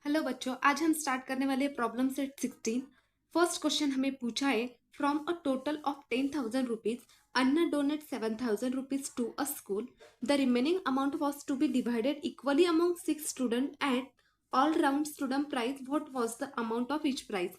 Hello बच्चों, आज हम स्टार्ट करने वाले प्रॉब्लम सेट 16। फर्स्ट क्वेश्चन हमें पूछा है, from a total of 10,000 rupees Anna donate 7,000 rupees to a school. The remaining amount was to be divided equally among 6 student at all round student prize. What was the amount of each prize.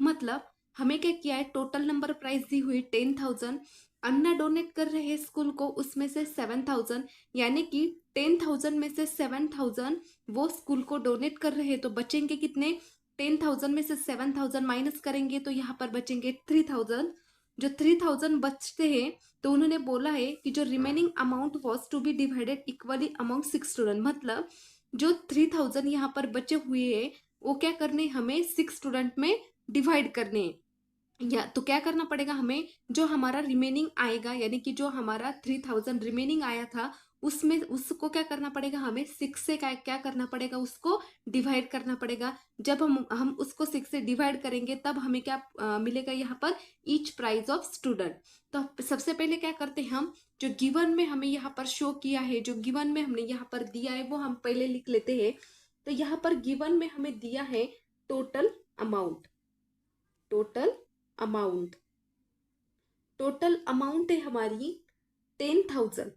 मतलब हमें क्या किया है, total number price दी हुई 10,000, अन्ना donate कर रहे हैं school को, उसमें से 7,000, यानी कि 10,000 में से 7,000 वो स्कूल को डोनेट कर रहे हैं, तो बचेंगे कितने। 10,000 में से 7,000 माइनस करेंगे तो यहाँ पर बचेंगे 3,000। जो 3,000 बचते हैं, तो उन्होंने बोला है कि जो remaining amount was to be divided equally among 6 student. मतलब जो 3,000 यहाँ पर बचे हुए हैं, वो क्या करने, हमें 6 स्टूडेंट में डिवाइड करने हैं। या तो क्या करना पड़ेगा हमें, जो हमारा रिमेनिंग आएगा, यानी कि जो हमारा 3,000 रिमेनिंग आया था, उसमें उसको क्या करना पड़ेगा, हमें 6 से क्या करना पड़ेगा, उसको डिवाइड करना पड़ेगा। जब हम उसको 6 से डिवाइड करेंगे तब हमें क्या मिलेगा यहाँ पर, ईच प्राइस ऑफ स्टूडेंट। तो सबसे पहले क्या करते हैं हम, जो गिवन में हमें यहाँ पर शो किया है, जो गिवन में हमने यहाँ पर दिया है, वो हम पहले लिख लेते हैं। तो यहाँ पर गिवन में हमें दिया है total amount. Total amount total amount है हमारी 10,000।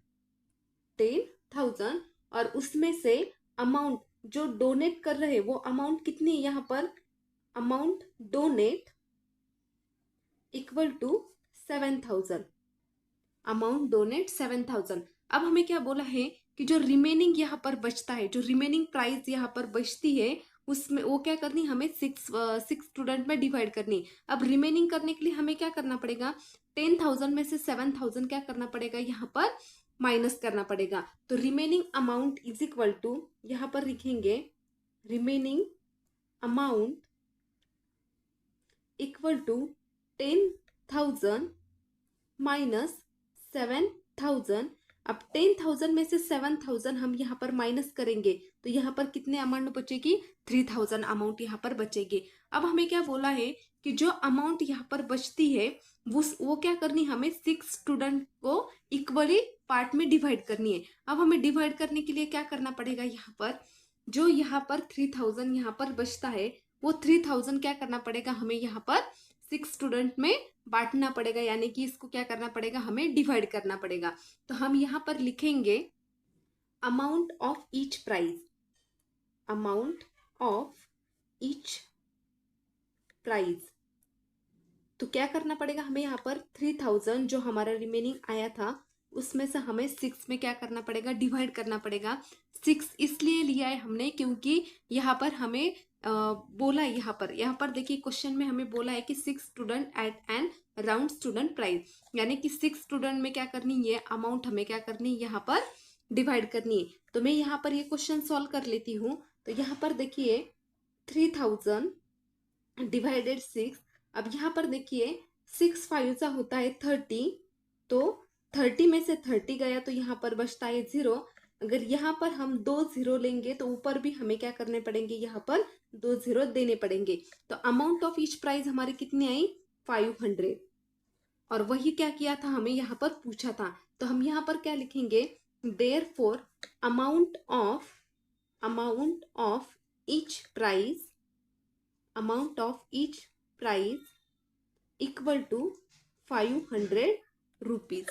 10,000 और उसमें से अमाउंट जो डोनेट कर रहे हैं, वो अमाउंट कितनी है यहाँ पर, amount donate equal to 7,000। Amount donate 7,000। अब हमें क्या बोला है कि जो रिमेनिंग यहाँ पर बचता है, जो रिमेनिंग प्राइस यहाँ पर बचती है, उसमें वो क्या करनी, हमें 6 स्टूडेंट में डिवाइड करनी। अब रिमेनिंग करने के लिए हमें क्या करना पड़ेगा, 10,000 में से 7,000 क्या करना पड़ेगा, यहाँ पर माइनस करना पड़ेगा। तो remaining amount is equal to, यहाँ पर लिखेंगे remaining amount equal to 10,000 minus 7,000। अब 10,000 में से 7,000 हम यहाँ पर माइनस करेंगे तो यहाँ पर कितने अमाउंट बचेगी, 3,000 अमाउंट यहाँ पर बचेगी। अब हमें क्या बोला है कि जो अमाउंट यहाँ पर बचती है, वो क्या करनी, हमें 6 स्टूडेंट को इक्वली पार्ट में डिवाइड करनी है। अब हमें डिवाइड करने के लिए क्या करना पड़ेगा, यहाँ पर जो यहाँ पर 3,000 यहाँ पर बचता है, वो 3,000 क्या करना पड़ेगा, हमें यहाँ पर 6 स्टूडेंट में बांटना पड़ेगा, यानी कि इसको क्या करना पड़ेगा, हमें डिवाइड करना पड़ेगा। तो हम यहाँ पर लिखेंगे amount of each prize. Amount of each prize. तो क्या करना पड़ेगा हमें, यहाँ पर 3,000 जो हमारा रिमेनिंग आया था, उसमें से हमें 6 में क्या करना पड़ेगा, डिवाइड करना पड़ेगा। 6 इसलिए लिया है हमने क्योंकि यहाँ पर हमें बोला है, यहाँ पर देखिए क्वेश्चन में हमें बोला है कि 6 student at an round student prize, यानी कि 6 स्टूडेंट में क्या करनी है, अमाउंट हमें क्या करनी है, यहाँ पर डिवाइड करनी है। तो मैं यहाँ पर ये क्वेश्चन सॉल्व कर लेती हूँ। तो यहाँ पर देखिए 3,000 डिवाइडेड 6। अब यहाँ पर देखिए 6 5 सा होता है 30, तो 30 में से 30 गया तो यहाँ पर बचता है 0। अगर यहाँ पर हम 2 0 लेंगे तो ऊपर भी हमें क्या करने पड़ेंगे, यहाँ पर 2 0 देने पड़ेंगे। तो अमाउंट ऑफ ईच प्राइस हमारी कितनी आई, 500। और वही क्या किया था, हमें यहाँ पर पूछा था। तो हम यहाँ पर क्या लिखेंगे, therefore amount of each price, amount of each price equal to 500 rupees.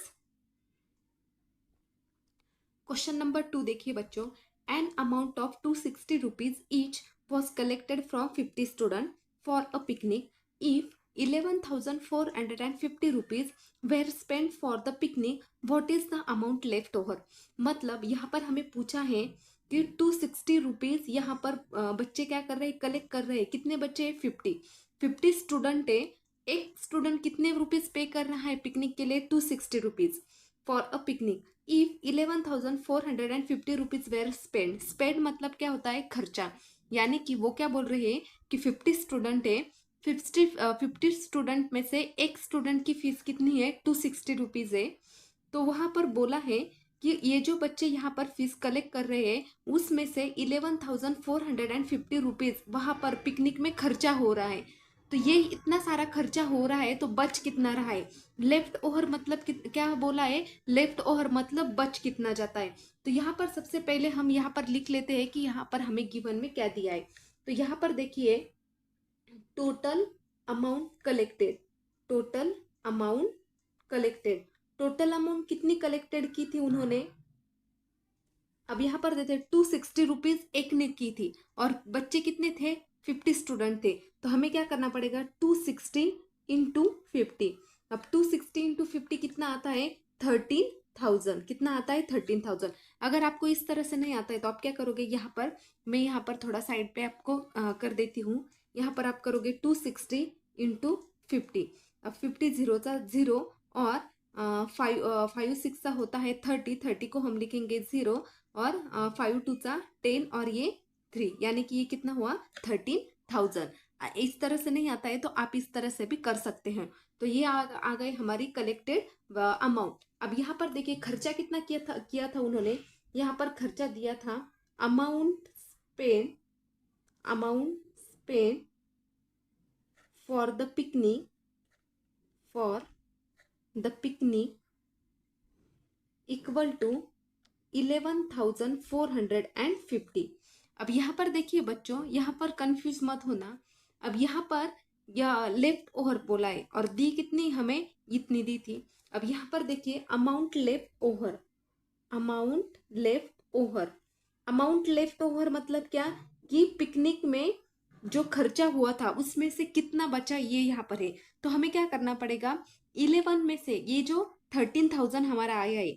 Question number 2 देखिए बच्चों, an amount of 260 rupees each was collected from 50 student for a picnic. If 11,450 rupees were spend for the picnic, what is the amount left over. मतलब यहाँ पर हमें पूछा है कि 260 rupees यहाँ पर बच्चे क्या कर रहे हैं, कलेक्ट कर रहे हैं। कितने बच्चे हैं, 50 स्टूडेंट है। एक स्टूडेंट कितने रुपीज पे कर रहा है पिकनिक के लिए, 260 rupees for a picnic. If 11,450 rupees were spend मतलब क्या होता है, खर्चा। यानी कि वो क्या बोल रहे हैं कि 50 स्टूडेंट है, 50 स्टूडेंट में से एक स्टूडेंट की फीस कितनी है, 260 रुपीज है। तो वहां पर बोला है कि ये जो बच्चे यहाँ पर फीस कलेक्ट कर रहे हैं, उसमें से 11,450 रुपीज वहां पर पिकनिक में खर्चा हो रहा है। तो ये इतना सारा खर्चा हो रहा है, तो बच कितना रहा है, लेफ्ट ओवर मतलब क्या बोला है, लेफ्ट ओवर मतलब बच कितना जाता है। तो यहाँ पर सबसे पहले हम यहाँ पर लिख लेते हैं कि यहाँ पर हमें गिवन में क्या दिया है। तो यहाँ पर देखिए total amount collected, total amount collected, total amount कितनी कलेक्टेड की थी उन्होंने, अब यहाँ पर देते 260 रुपीज एक ने की थी और बच्चे कितने थे, 50 स्टूडेंट थे। तो हमें क्या करना पड़ेगा 260 इंटू 50। अब 260 इंटू 50 कितना आता है 13,000, कितना आता है 13,000। अगर आपको इस तरह से नहीं आता है तो आप क्या करोगे, यहाँ पर मैं यहाँ पर थोड़ा साइड पे आपको कर देती हूँ। यहाँ पर आप करोगे 260 इंटू 50। अब 50 जीरो सा जीरो और 5 6 होता है 30, 30 को हम लिखेंगे 0 और 5 2 सा 10 और ये 3, यानी कि ये कितना हुआ 13,000। इस तरह से नहीं आता है तो आप इस तरह से भी कर सकते हैं। तो ये आ गए हमारी कलेक्टेड अमाउंट। अब यहाँ पर देखिए खर्चा कितना किया था उन्होंने, यहाँ पर खर्चा दिया था amount spent for the picnic equal to 11,450। अब यहाँ पर देखिए बच्चों, यहाँ पर कंफ्यूज मत होना। अब यहाँ पर या लेफ्ट ओवर बोला है और दी कितनी हमें इतनी दी थी। अब यहाँ पर देखिए amount left over, amount left over मतलब क्या कि पिकनिक में जो खर्चा हुआ था उसमें से कितना बचा ये यहाँ पर है। तो हमें क्या करना पड़ेगा 11 में से ये जो 13,000 हमारा आया है,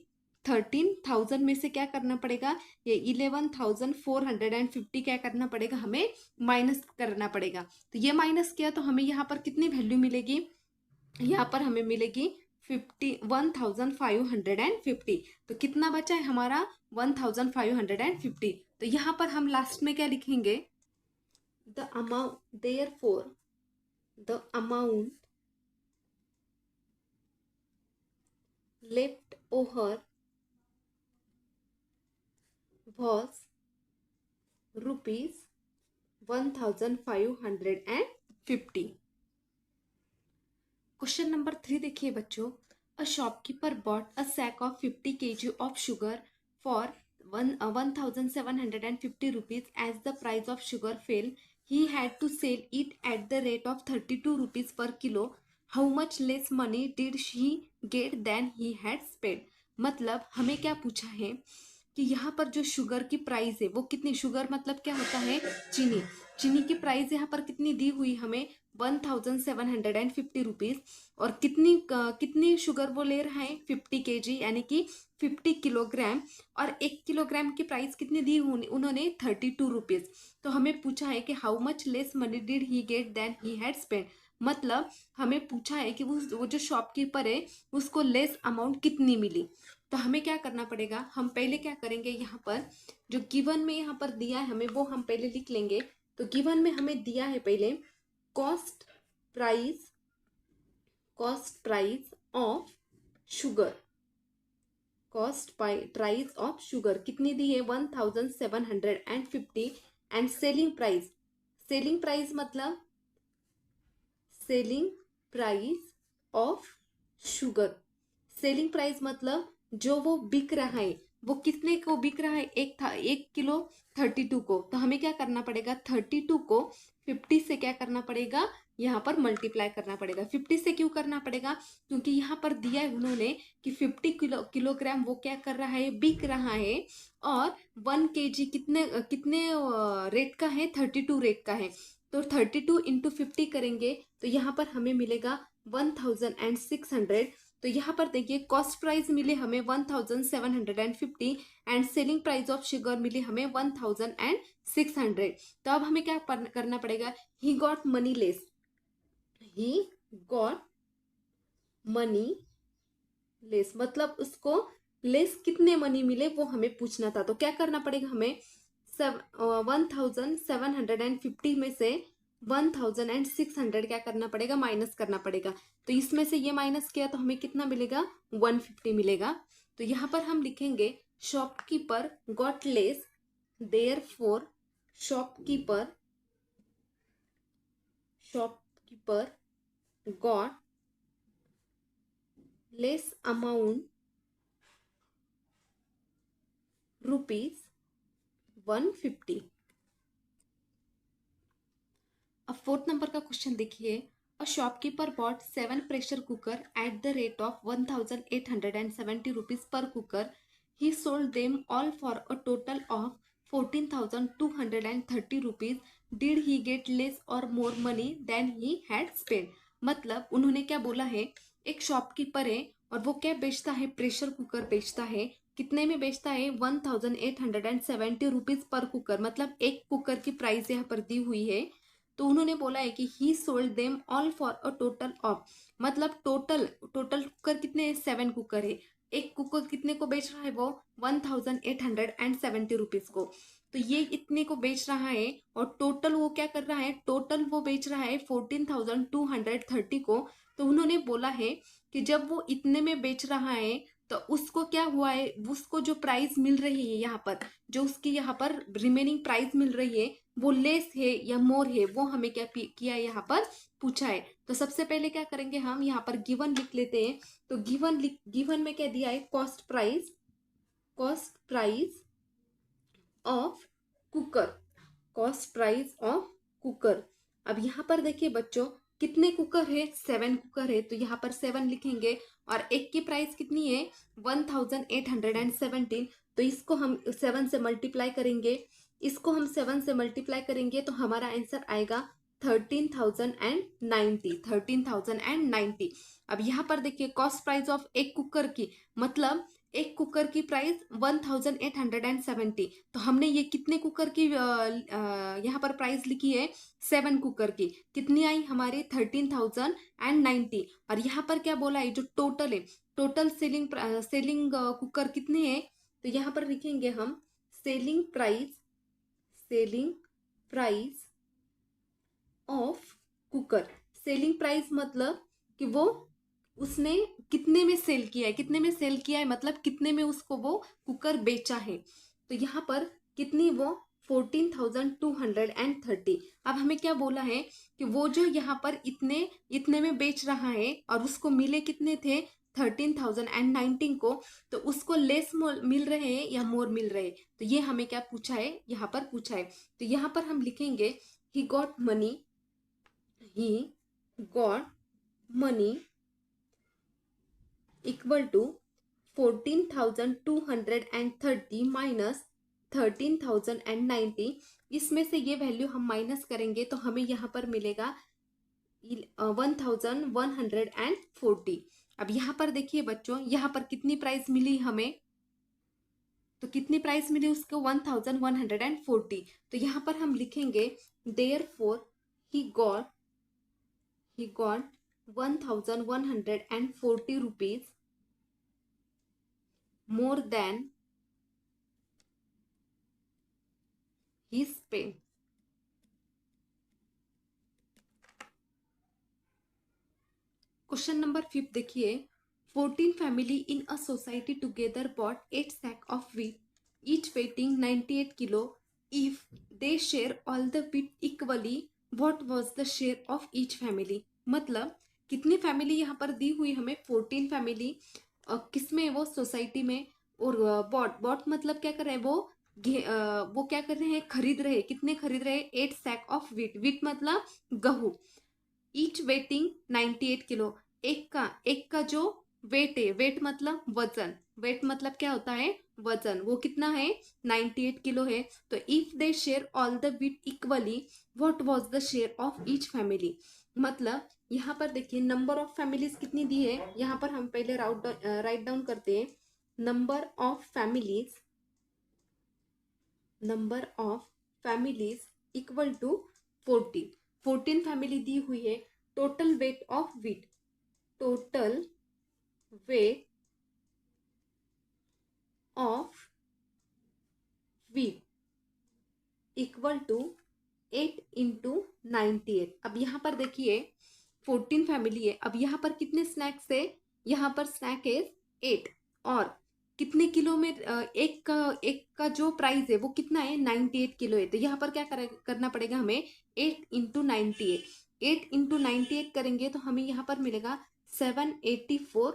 13,000 में से क्या करना पड़ेगा, ये 11,450 क्या करना पड़ेगा, हमें माइनस करना पड़ेगा। तो ये माइनस किया तो हमें यहाँ पर कितनी वैल्यू मिलेगी, यहाँ पर हमें मिलेगी 1,550। तो कितना बचा है हमारा 1,550। तो यहाँ पर हम लास्ट में क्या लिखेंगे, the amount therefore the amount left over was rupees 1,550। Question number 3 देखिए बच्चों, a shopkeeper bought a sack of 50 kg of sugar for 1,750 rupees as the price of sugar fell. He had to sell it at the rate of 32 rupees per kilo. How much less money did he get than he had spent? मतलब हमें क्या पूछा है कि यहाँ पर जो sugar की प्राइस है वो कितनी, शुगर मतलब क्या होता है चीनी, चीनी की प्राइस यहाँ पर कितनी दी हुई हमें 1,750 रुपीज और कितनी शुगर वो ले रहा है 50 kg यानी कि 50 किलोग्राम और 1 किलोग्राम की प्राइस कितनी दी उन्होंने 32 रुपीज। तो हमें पूछा है कि how much less money did he get than he had spend, मतलब हमें पूछा है कि वो जो शॉपकीपर है उसको लेस अमाउंट कितनी मिली। तो हमें क्या करना पड़ेगा, हम पहले क्या करेंगे, यहाँ पर जो गिवन में यहाँ पर दिया है हमें वो हम पहले लिख लेंगे। तो गिवन में हमें दिया है पहले cost price of sugar, cost price of sugar कितनी दी है 1,750 एंड सेलिंग प्राइस मतलब selling price of sugar, selling price मतलब जो वो बिक रहा है वो कितने को बिक रहा है, 1 किलो 32 को। तो हमें क्या करना पड़ेगा 32 को 50 से क्या करना पड़ेगा, यहाँ पर मल्टीप्लाई करना पड़ेगा। 50 से क्यों करना पड़ेगा, क्योंकि यहाँ पर दिया है उन्होंने कि 50 किलोग्राम वो क्या कर रहा है, बिक रहा है और 1 kg कितने कितने रेट का है, 32 रेट का है। तो 32 इंटू 50 करेंगे तो यहाँ पर हमें मिलेगा 1,600। तो यहाँ पर देखिए कॉस्ट प्राइस मिले हमें 1,750 and selling price of sugar मिली हमें 1,600। तो अब हमें क्या करना पड़ेगा, ही गॉट मनी लेस मतलब उसको लेस कितने मनी मिले वो हमें पूछना था। तो क्या करना पड़ेगा हमें 1,750 में से 1,600 क्या करना पड़ेगा, माइनस करना पड़ेगा। तो इसमें से ये माइनस किया तो हमें कितना मिलेगा 150 मिलेगा। तो यहाँ पर हम लिखेंगे shopkeeper got less, therefore shopkeeper got less amount rupees 150। अब 4th नंबर का क्वेश्चन देखिए, अ shopkeeper bot 7 pressure cooker at the rate of 1870 rupees per cooker. He sold them all for a total of 14,230 rupees. Did he get less or more money than he had spent? मतलब उन्होंने क्या बोला है, एक shopkeeper है और वो क्या बेचता है, प्रेशर कुकर बेचता है. कितने में बेचता है, 1870 रुपीज पर कुकर. मतलब एक कुकर की प्राइस यहाँ पर दी हुई है. तो उन्होंने बोला है कि ही sold them all for a total of, मतलब टोटल टोटल कुकर कितने, 7 कुकर है. एक कुकर कितने को बेच रहा है वो, 1870 रुपीज को. तो ये इतने को बेच रहा है और टोटल वो क्या कर रहा है, टोटल वो बेच रहा है 14,230 को. तो उन्होंने बोला है कि जब वो इतने में बेच रहा है तो उसको क्या हुआ है, उसको जो प्राइस मिल रही है यहाँ पर, जो उसकी यहाँ पर रिमेनिंग प्राइस मिल रही है वो लेस है या मोर है, वो हमें क्या किया यहाँ पर पूछा है. तो सबसे पहले क्या करेंगे, हम यहाँ पर गिवन लिख लेते हैं. तो गिवन में क्या दिया है, cost price of cooker, cost price of cooker. अब यहाँ पर देखिए बच्चों, कितने कुकर है, 7 कुकर है. तो यहाँ पर 7 लिखेंगे और एक की प्राइस कितनी है, 1817. तो इसको हम 7 से मल्टीप्लाई करेंगे, इसको हम 7 से मल्टीप्लाई करेंगे तो हमारा आंसर आएगा 13,090. अब यहाँ पर देखिए कॉस्ट प्राइस ऑफ एक कुकर की, मतलब एक कुकर की प्राइस 1870. तो हमने ये कितने कुकर की यहाँ पर प्राइस लिखी है, 7 कुकर की. कितनी आई हमारी, 13,090. और यहाँ पर क्या बोला है, जो टोटल है, टोटल सेलिंग कुकर कितने हैं. तो यहाँ पर लिखेंगे हम selling price of cooker. Selling price मतलब कि वो उसने कितने में सेल किया है, कितने में सेल किया है मतलब कितने में उसको वो कुकर बेचा है. तो यहाँ पर कितनी, वो 14,230. अब हमें क्या बोला है कि वो जो यहाँ पर इतने में बेच रहा है और उसको मिले कितने थे, 13,019 को. तो उसको लेस मिल रहे हैं या मोर मिल रहे हैं. तो ये हमें क्या पूछा है, यहाँ पर पूछा है. तो यहाँ पर हम लिखेंगे he got money equal to 14,230 minus 13,090. इसमें से ये वैल्यू हम माइनस करेंगे तो हमें यहाँ पर मिलेगा 1,140. अब यहाँ पर देखिए बच्चों, यहाँ पर कितनी प्राइस मिली हमें, तो कितनी प्राइस मिली उसको, 1,140. तो यहाँ पर हम लिखेंगे therefore he got 1,140 rupees more than he spent. Question number 5 देखिए, 14 family in a society together bought 8 sack of wheat, each weighing 98 kilo. If they share all the wheat equally, what was the share of each family? मतलब कितनी family यहाँ पर दी हुई हमें, 14 family. किसमें, वो society में. और बॉट मतलब क्या कर रहे हैं वो क्या कर रहे हैं, खरीद रहे हैं. कितने खरीद रहे हैं, 8 सैक ऑफ वीट मतलब गहू. Each waiting 98 kilo. एक का जो वेट है, वेट मतलब वजन, वेट मतलब क्या होता है, वजन, वो कितना है, 98 किलो है. तो if they share all the wheat equally, what was the share of each family. मतलब यहाँ पर देखिए नंबर ऑफ फैमिलीज कितनी दी है, यहाँ पर हम पहले राइट डाउन करते हैं. Number of families equal to 14 family दी हुई है. Total weight of wheat equal to 8 into 98. अब यहाँ पर देखिए 14 फैमिली है. अब यहाँ पर कितने स्नैक्स है, यहाँ पर स्नैक है 8. और कितने किलो में, एक का जो प्राइस है वो कितना है, 98 किलो है. तो यहाँ पर क्या करना पड़ेगा हमें, 8 इंटू 98 करेंगे तो हमें यहाँ पर मिलेगा 784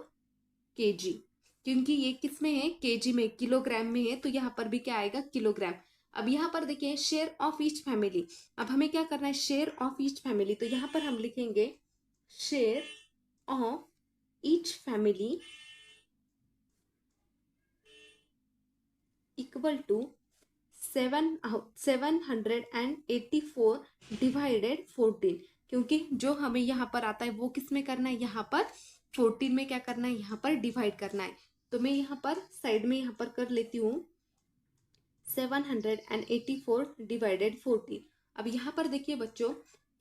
kg. क्योंकि ये किस में है, केजी में, किलोग्राम में है. तो यहाँ पर भी क्या आएगा, किलोग्राम. अब यहाँ पर देखिए शेयर ऑफ ईच फैमिली। अब हमें क्या करना है, शेयर ऑफ ईच फैमिली, तो यहाँ पर हम लिखेंगे share of each family equal to 784 divided 14, क्योंकि जो हमें यहाँ पर आता है वो किस में करना है, यहाँ पर 14 में क्या करना है, यहाँ पर डिवाइड करना है। तो मैं यहाँ पर साइड में यहाँ पर कर लेती हूँ 784 डिवाइडेड 14। अब यहाँ पर देखिए बच्चों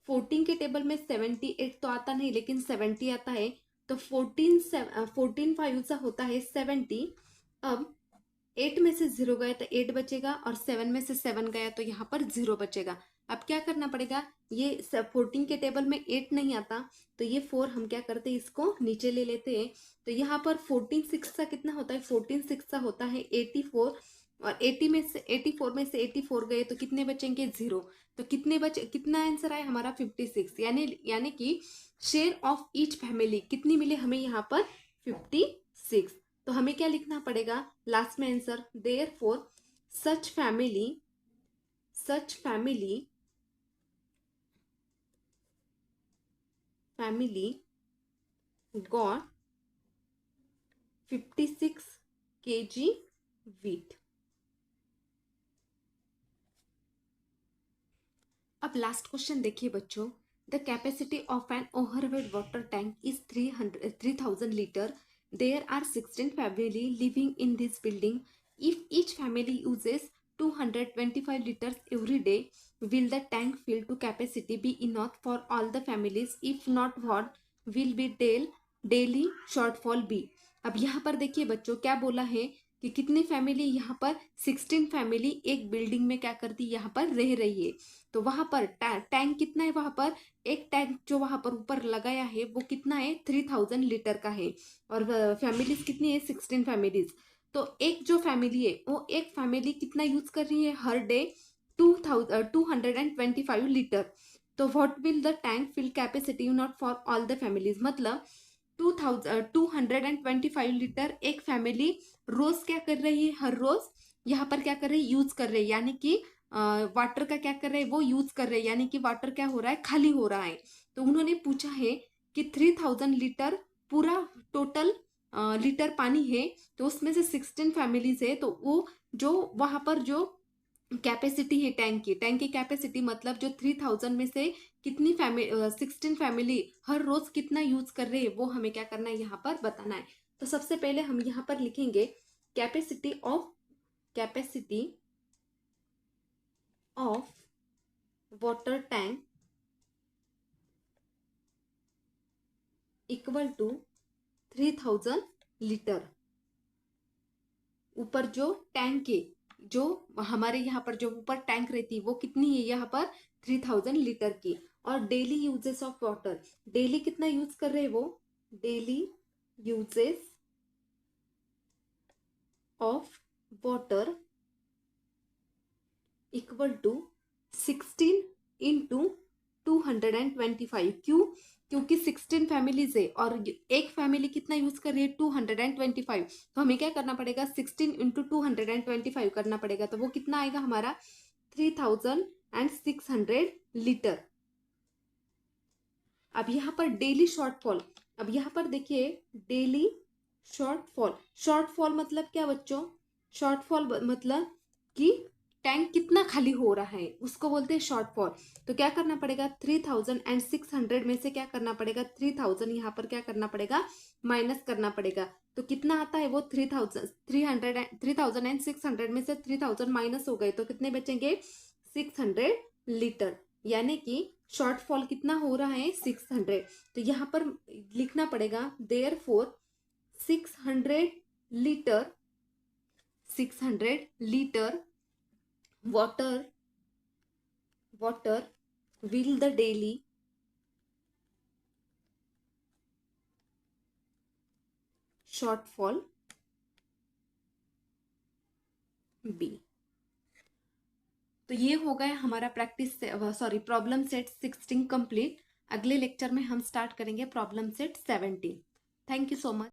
14 के टेबल में 78 तो आता नहीं लेकिन 70 आता है, तो 14 5 सा होता है 70। अब 8 में से 0 गया तो 8 बचेगा और 7 में से 7 गया तो यहाँ पर 0 बचेगा। अब क्या करना पड़ेगा, ये 14 के टेबल में 8 नहीं आता तो ये 4 हम क्या करते हैं, इसको नीचे ले लेते हैं। तो यहाँ पर 14 6 सा कितना होता है, 14 6 सा होता है 84, और 84 में से 84 गए तो कितने बचेंगे, 0। तो कितना आंसर आया हमारा 56, यानी कि शेयर ऑफ ईच फैमिली कितनी मिले हमें यहाँ पर 56। तो हमें क्या लिखना पड़ेगा लास्ट में आंसर, देयरफॉर सच फैमिली गॉट 56 kg wheat। अब लास्ट क्वेश्चन देखिए बच्चों, the capacity of an overhead water tank is 3000 litre. There are 16 family living in this building. If each family uses 225 liters every day, will the tank fill to capacity be enough for all the families? If not, what will be daily shortfall be? अब यहाँ पर देखिए बच्चों क्या बोला है कि कितनी फैमिली, यहाँ पर 16 फैमिली एक बिल्डिंग में क्या करती है, यहाँ पर रह रही है। तो वहां पर टैंक कितना है, वहां पर एक टैंक जो वहां पर ऊपर लगाया है वो कितना है, 3000 लीटर का है, और फैमिलीज कितनी है, 16 फैमिलीज। तो एक जो फैमिली है वो एक फैमिली कितना यूज कर रही है हर डे, 225 लीटर। तो what will the tank fill capacity not for all the families, मतलब 225 लीटर एक फैमिली रोज क्या कर रही है, हर रोज यहाँ पर क्या कर रही है, यूज कर रही है, यानी कि वाटर का क्या कर रहे हैं, वो यूज कर रहे हैं, यानी कि वाटर क्या हो रहा है, खाली हो रहा है। तो उन्होंने पूछा है कि 3000 लीटर पूरा टोटल लीटर पानी है, तो उसमें से 16 फैमिलीज है, तो वो जो वहां पर जो कैपेसिटी है टैंक की कैपेसिटी, मतलब जो 3000 में से कितनी 16 फैमिली हर रोज कितना यूज कर रहे हैं, वो हमें क्या करना है, यहाँ पर बताना है। तो सबसे पहले हम यहाँ पर लिखेंगे capacity of water tank equal to 3000 litre. ऊपर जो टैंक है, जो हमारे यहाँ पर जो ऊपर टैंक रहती है वो कितनी है, यहाँ पर 3000 लीटर की। और daily usages of water, daily कितना यूज कर रहे हैं वो, daily usages of water equal to 16 into 225। क्यों, क्योंकि 16 फैमिलीज है और एक फैमिली कितना यूज कर रही है, 225। तो हमें क्या करना पड़ेगा, 16 इंटू 225 करना पड़ेगा, तो वो कितना आएगा हमारा 3600 लीटर। अब यहाँ पर डेली शॉर्टफॉल, अब यहाँ पर देखिए डेली शॉर्टफॉल मतलब क्या बच्चों, शॉर्टफॉल मतलब कि टैंक कितना खाली हो रहा है उसको बोलते हैं शॉर्टफॉल। तो क्या करना पड़ेगा, 3600 में से क्या करना पड़ेगा, 3000 यहाँ पर क्या करना पड़ेगा, माइनस करना पड़ेगा। तो कितना आता है वो 3600 में से 3000 माइनस हो गए तो कितने बचेंगे, 600 लीटर, यानी कि शॉर्टफॉल कितना हो रहा है, 600। तो यहाँ पर लिखना पड़ेगा therefore 600 litre water will the daily shortfall be। तो ये हो गया हमारा प्रॉब्लम सेट 16 कंप्लीट। अगले लेक्चर में हम स्टार्ट करेंगे problem set 17। Thank you so much.